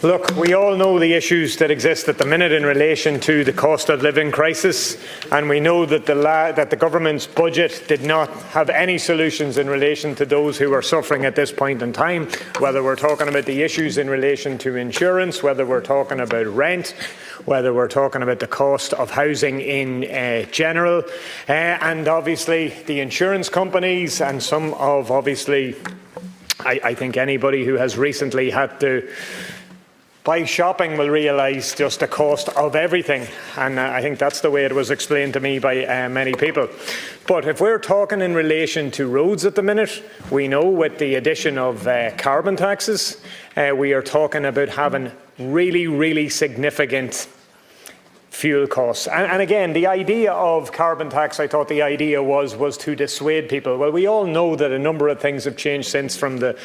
Look, we all know the issues that exist at the minute in relation to the cost of living crisis, and we know that the government's budget did not have any solutions in relation to those who are suffering at this point in time, whether we're talking about the issues in relation to insurance, whether we're talking about rent, whether we're talking about the cost of housing in general, and obviously the insurance companies and some of I think anybody who has recently had to buy shopping will realise just the cost of everything, and I think that's the way it was explained to me by many people. But if we're talking in relation to roads at the minute, we know with the addition of carbon taxes, we are talking about having really significant fuel costs. And again, the idea of carbon tax, I thought the idea was to dissuade people. Well, we all know that a number of things have changed since from the,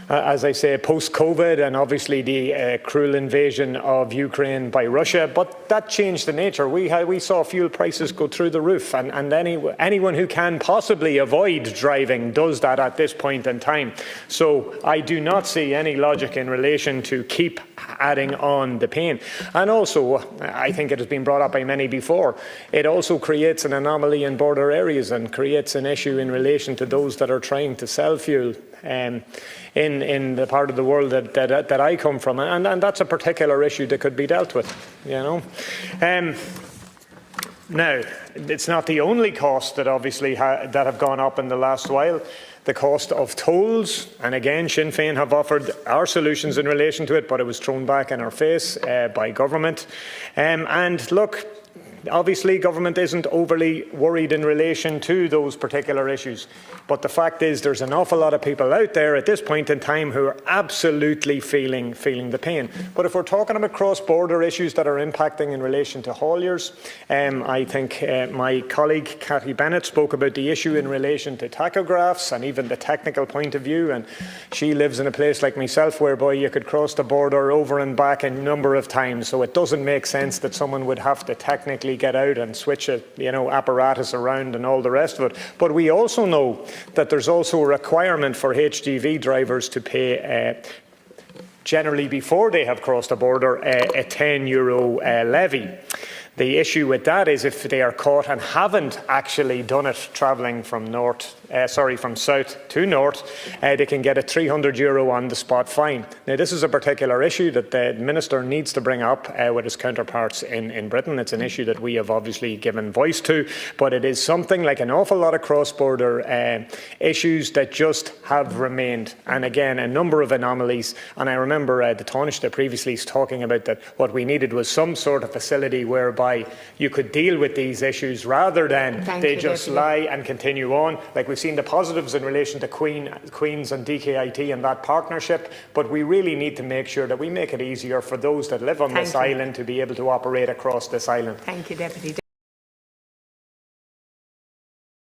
as I say, post-COVID and obviously the cruel invasion of Ukraine by Russia, but that changed the nature. We saw fuel prices go through the roof, and anyone who can possibly avoid driving does that at this point in time. So I do not see any logic in relation to keep adding on the pain. And also, I think it has been brought up by many before, it also creates an anomaly in border areas and creates an issue in relation to those that are trying to sell fuel in the part of the world that I come from, and that's a particular issue that could be dealt with, you know. Now, it's not the only cost that obviously that have gone up in the last while. The cost of tolls, and again, Sinn Féin have offered our solutions in relation to it, but it was thrown back in our face by government. And look, obviously government isn't overly worried in relation to those particular issues, but the fact is there's an awful lot of people out there at this point in time who are absolutely feeling the pain. But if we're talking about cross-border issues that are impacting in relation to hauliers, I think my colleague Cathy Bennett spoke about the issue in relation to tachographs and even the technical point of view, and she lives in a place like myself whereby you could cross the border over and back a number of times, so it doesn't make sense that someone would have to technically get out and switch a apparatus around and all the rest of it. But we also know that there's also a requirement for HGV drivers to pay generally before they have crossed the border a €10 levy. The issue with that is if they are caught and haven't actually done it travelling from south to north, they can get a €300 on the spot fine. Now, this is a particular issue that the Minister needs to bring up with his counterparts in Britain. It's an issue that we have obviously given voice to, but it is something like an awful lot of cross-border issues that just have remained. And again, a number of anomalies. And I remember the Taoiseach previously talking about that what we needed was some sort of facility whereby you could deal with these issues rather than they just lie and continue on. Like we've seen the positives in relation to Queen's and DKIT and that partnership, but we really need to make sure that we make it easier for those that live on this island to be able to operate across this island. Thank you, Deputy.